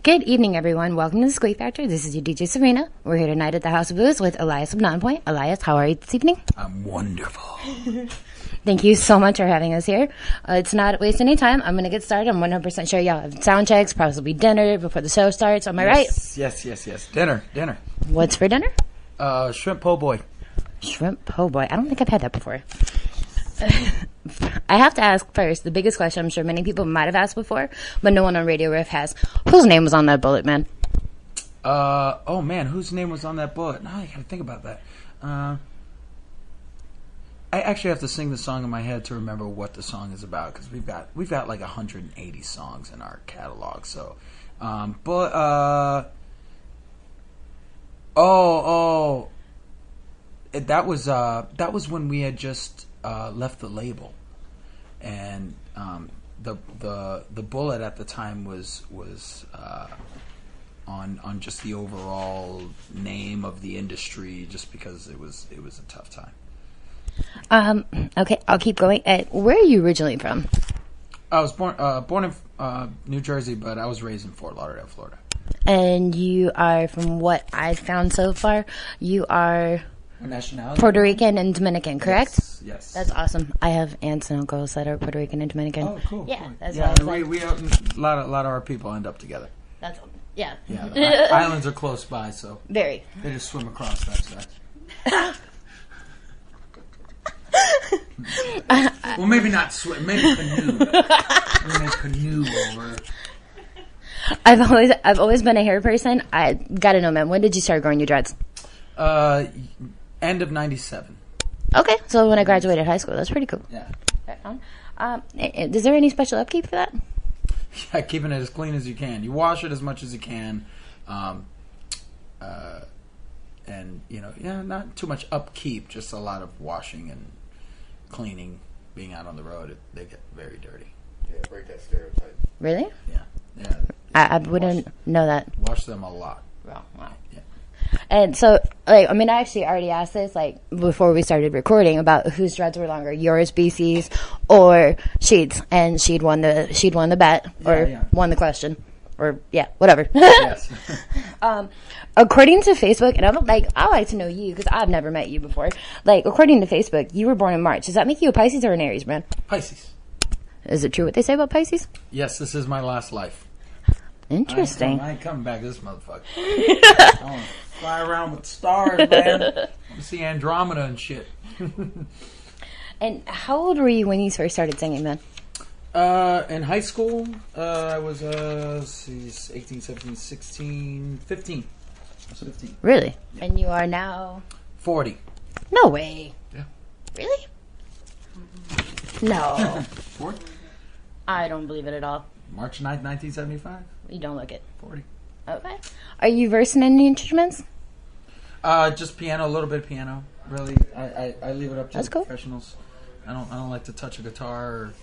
Good evening, everyone. Welcome to the Squeak Factor. This is your DJ Serena. We're here tonight at the House of Booze with Elias of NONPOINT. Elias, how are you this evening? I'm wonderful. Thank you so much for having us here. It's not wasting any time. I'm going to get started. I'm 100% sure y'all have sound checks, possibly dinner before the show starts. Am I right? Yes. Dinner. What's for dinner? Shrimp po' boy. Shrimp po' boy. I don't think I've had that before. I have to ask first, the biggest question I'm sure many people might have asked before, but no one on Radio Riff has. Whose name was on that bullet, man? Oh man, whose name was on that bullet? Now I gotta think about that. I actually have to sing the song in my head to remember what the song is about, because we've got like 180 songs in our catalog. So, that was when we had just left the label, and the bullet at the time was on just the overall name of the industry, just because it was a tough time. Okay, I'll keep going. Where are you originally from? I was born in New Jersey, but I was raised in Fort Lauderdale, Florida. And you are, from what I've found so far, you are What nationality? Puerto Rican and Dominican, correct? Yes. That's awesome. I have aunts and uncles that are Puerto Rican and Dominican. Oh, cool. Yeah, cool. that's yeah. why We a lot of our people end up together. That's yeah. Yeah, the islands are close by, so Very. they just swim across. That's well, maybe not swim. Maybe canoe. Canoe over. I've always been a hair person. I gotta know, man. When did you start growing your dreads? End of '97. Okay, so when I graduated high school, that's pretty cool. Yeah. Right on. Is there any special upkeep for that? Yeah, keeping it as clean as you can. You wash it as much as you can, and not too much upkeep. Just a lot of washing and cleaning. Being out on the road, they get very dirty. Yeah, break that stereotype. Really? Yeah. I wouldn't know that. Wash them a lot. Wow. Yeah. And so, I actually already asked this, before we started recording, about whose dreads were longer, yours, BC's, or Sheed's. And Sheed won the bet, or won the question, or, whatever. Yes. According to Facebook, and I like to know you, because I've never met you before. According to Facebook, you were born in March. Does that make you a Pisces or an Aries, man? Pisces. Is it true what they say about Pisces? Yes, this is my last life. Interesting. I ain't coming back this motherfucker. I want to fly around with the stars, man. I want to see Andromeda and shit. And how old were you when you first started singing, man? In high school, I was 18, 17, 16, 15. I was 15. Really? Yeah. And you are now? 40. No way. Yeah. Really? No. 40? I don't believe it at all. March 9th, 1975. You don't look it. 40. Okay. Are you versed in any instruments? Just piano, a little bit of piano. Really, I leave it up to the professionals. I don't like to touch a guitar or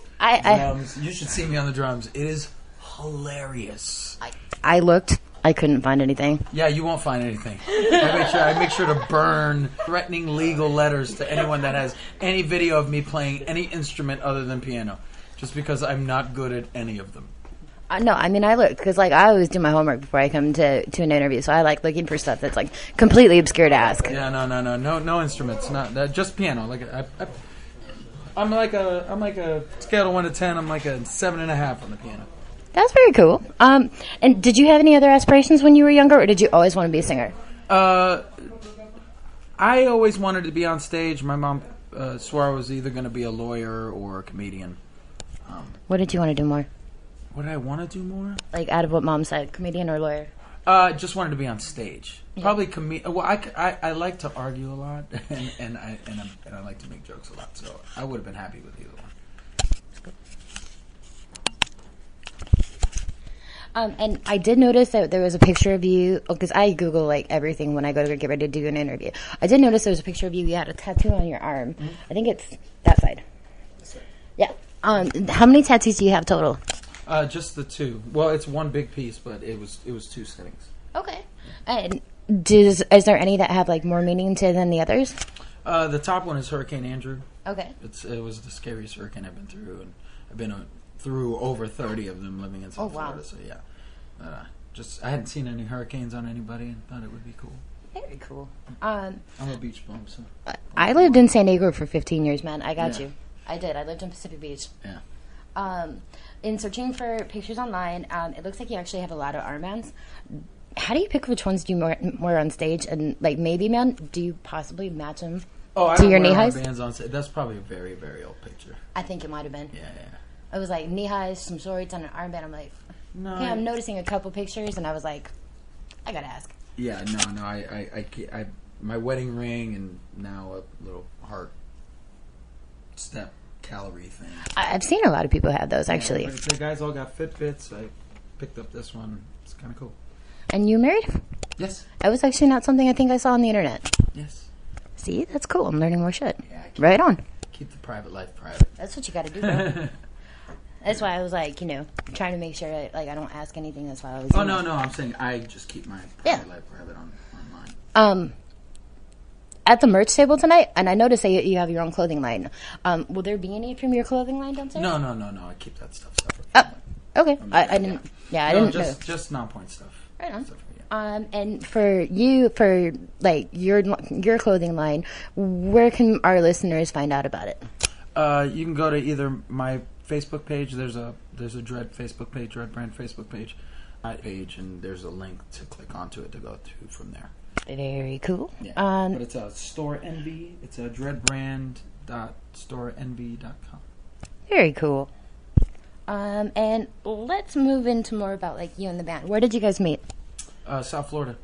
drums. You should see me on the drums. It is hilarious. I looked. I couldn't find anything. Yeah, you won't find anything. I make sure to burn threatening legal letters to anyone that has any video of me playing any instrument other than piano, just because I'm not good at any of them. No, I looked, because I always do my homework before I come to an interview, so I like looking for stuff that's completely obscure to ask. Yeah, no instruments, not just piano. I'm like a scale of 1 to 10. I'm like a 7.5 on the piano. That's very cool. And did you have any other aspirations when you were younger, or did you always want to be a singer? I always wanted to be on stage. My mom swore I was either going to be a lawyer or a comedian. What did you want to do more? What did I want to do more? Out of what Mom said, comedian or lawyer? Just wanted to be on stage. Yeah. Probably comedian. Well, I like to argue a lot, and I like to make jokes a lot. So I would have been happy with either one. And I did notice that there was a picture of you, because I Google everything when I go to get ready to do an interview. I did notice there was a picture of you. You had a tattoo on your arm. Mm-hmm. I think it's that side. Yeah. How many tattoos do you have total? Just the 2. Well, it's one big piece, but it was 2 settings. Okay. And is there any that have more meaning to than the others? The top one is Hurricane Andrew. Okay. It was the scariest hurricane I've been through, and I've been through over 30 of them living in South Florida. So yeah, I hadn't seen any hurricanes on anybody and thought it would be cool. Very cool. I'm a beach bum, so. I lived in San Diego for 15 years, man. I got you. I did. I lived in Pacific Beach. Yeah. In searching for pictures online, it looks like you actually have a lot of armbands. How do you pick which ones do you wear on stage? And, like, maybe, man, do you possibly match them to your knee highs? Bands on stage. That's probably a very, very old picture. I think it might have been. Yeah. It was, like, knee highs, some shorts, and an armband. I'm like, okay, I'm noticing a couple pictures, and I was like, I gotta ask. Yeah, no, I my wedding ring and now a little heart step calorie thing. I've seen a lot of people have those, actually. The guys all got Fitbits. I picked up this one. It's kind of cool. And you married? Yes. That was actually not something I think I saw on the internet. Yes. See, that's cool. I'm learning more shit. Yeah, right on. Keep the private life private. That's what you got to do, bro. That's why I was like, trying to make sure that, like, I don't ask anything. That's why I was. Oh no, I'm saying I just keep my private life private online. At the merch table tonight, and I noticed that you have your own clothing line. Will there be any from your clothing line downstairs? No. I keep that stuff separate. Okay. I didn't. Yeah, I didn't know. Just non-point stuff. Right on. And for you, for like your clothing line, where can our listeners find out about it? You can go to either my Facebook page. There's a Dread Facebook page, Dread Brand Facebook page, and there's a link to click onto it to go to from there. Very cool. Yeah. But it's a Store Envy. It's a dreadbrand.storeenvy.com. Very cool. And let's move into more about like you and the band. Where did you guys meet? South Florida.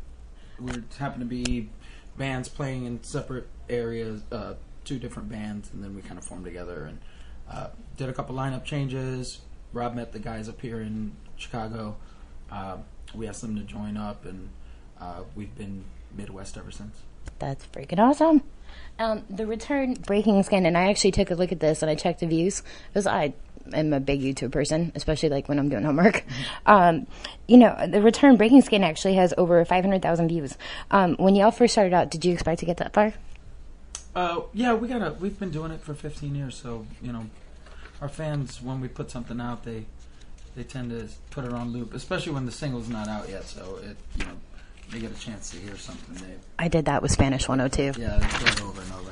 We happened to be bands playing in separate areas, 2 different bands, and then we kind of formed together and did a couple lineup changes. Rob met the guys up here in Chicago. We asked them to join up, and we've been Midwest ever since. That's freaking awesome. The return Breaking Skin, and I actually took a look at this and I checked the views because I am a big YouTube person, especially like when I'm doing homework. The return Breaking Skin actually has over 500,000 views. When y'all first started out, did you expect to get that far? Yeah, we've been doing it for 15 years, so our fans, when we put something out, they tend to put it on loop, especially when the single's not out yet, so they get a chance to hear something. I did that with Spanish 102. Yeah, they play it over and over.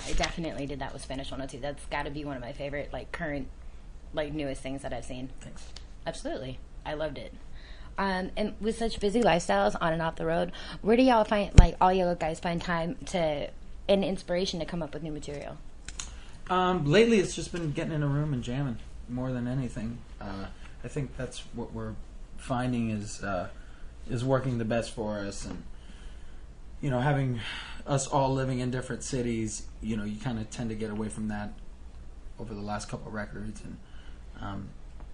I definitely did that with Spanish 102. That's got to be one of my favorite, like, current, like, newest things that I've seen. Thanks. Absolutely. I loved it. And with such busy lifestyles on and off the road, where do y'all find, like, all y'all guys find time and inspiration to come up with new material? Lately, it's just been getting in a room and jamming more than anything. I think that's what we're finding is working the best for us, and having us all living in different cities, you kind of tend to get away from that over the last couple of records, and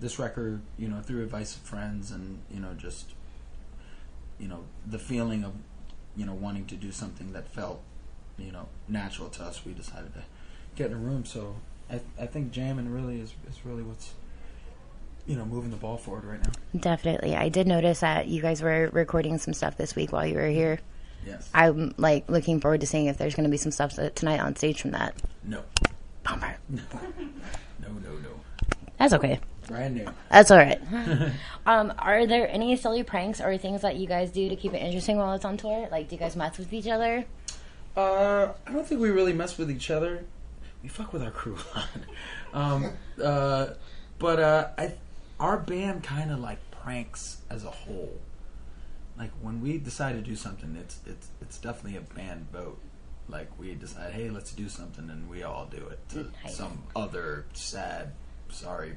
this record, through advice of friends, and just the feeling of wanting to do something that felt natural to us, we decided to get in a room. So I think jamming really is really what's moving the ball forward right now. Definitely. I did notice that you guys were recording some stuff this week while you were here. Yes. I'm like looking forward to seeing if there's going to be some stuff tonight on stage from that. No. Bummer. No. That's okay. Brand new. That's all right. Are there any silly pranks or things that you guys do to keep it interesting while it's on tour? Like, do you guys mess with each other? I don't think we really mess with each other. We fuck with our crew a lot. But our band kind of like pranks as a whole. Like when we decide to do something, it's definitely a band vote. Like we decide, hey, let's do something, and we all do it to some other sad, sorry,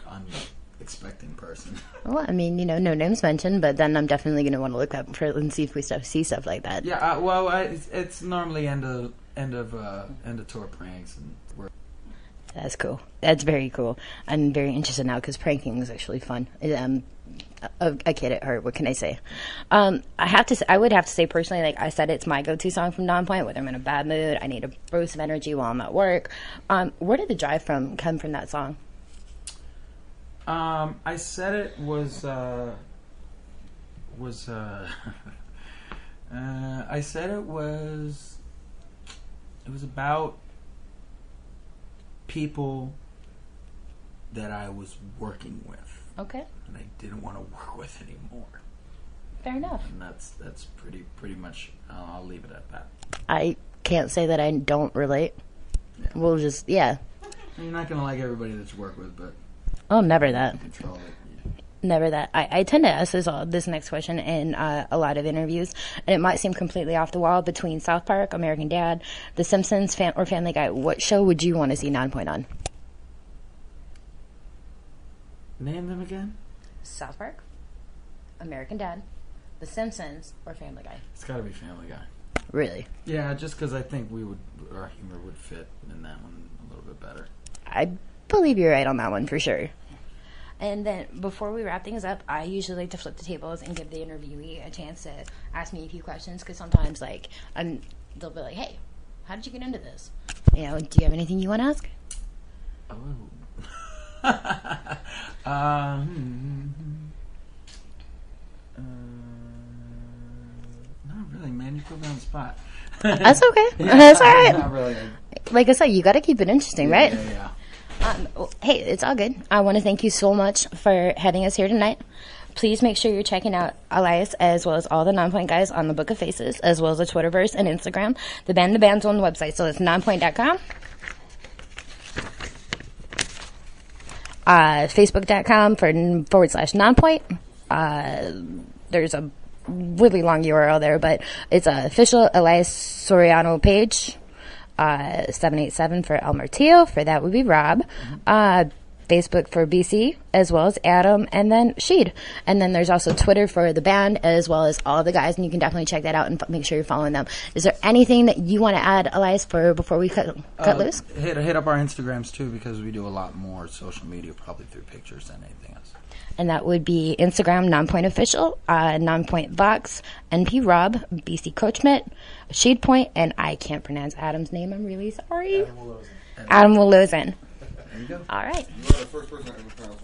unexpecting person. Well, I mean, no names mentioned, but then I'm definitely going to want to look up for it and see if we see stuff like that. Yeah, it's normally end of tour pranks, and we're. That's cool. That's very cool. I'm very interested now because pranking is actually fun. A kid at heart. What can I say? I would have to say personally, like I said, it's my go-to song from NONPOINT. Whether I'm in a bad mood, I need a burst of energy while I'm at work. Where did the drive come from that song? I said it was I said it was about people that I was working with. Okay. And I didn't want to work with anymore. Fair enough. And that's pretty much. I'll leave it at that. I can't say that I don't relate. Yeah. We'll just You're not gonna like everybody that you work with, but never that. Control it. Never that. I tend to ask this next question in a lot of interviews, and it might seem completely off the wall. Between South Park, American Dad, The Simpsons, or Family Guy, what show would you want to see Nonpoint on? Name them again. South Park, American Dad, The Simpsons, or Family Guy. It's got to be Family Guy. Really? Yeah, just because I think our humor would fit in that one a little bit better. I believe you're right on that one for sure. And then before we wrap things up, I usually like to flip the tables and give the interviewee a chance to ask me a few questions, because sometimes they'll be like, "Hey, how did you get into this? Do you have anything you want to ask?" Oh. Not really, man. You put me on the spot. That's okay. Yeah, that's all right. Not really. Like I said, you got to keep it interesting, right? Yeah. Hey, it's all good. I want to thank you so much for having us here tonight. Please make sure you're checking out Elias as well as all the Nonpoint guys on the Book of Faces, as well as the Twitterverse and Instagram. The band's on the website, so it's nonpoint.com. Facebook.com/nonpoint. There's a really long URL there, but it's an official Elias Soriano page. 787 for El Martillo. For that would be Rob. Facebook for BC, as well as Adam, and then Sheed. And then there's also Twitter for the band, as well as all the guys, and you can definitely check that out and make sure you're following them. Is there anything that you want to add, Elias, before we cut loose? Hit up our Instagrams, too, because we do a lot more social media, probably through pictures than anything else. And that would be Instagram, Nonpoint Official, Nonpoint Box, NP Rob, BC Coachmet, Sheed Point, and I can't pronounce Adam's name. I'm really sorry. Adam Willozen. There you go. All right. You are the first person I ever pronounced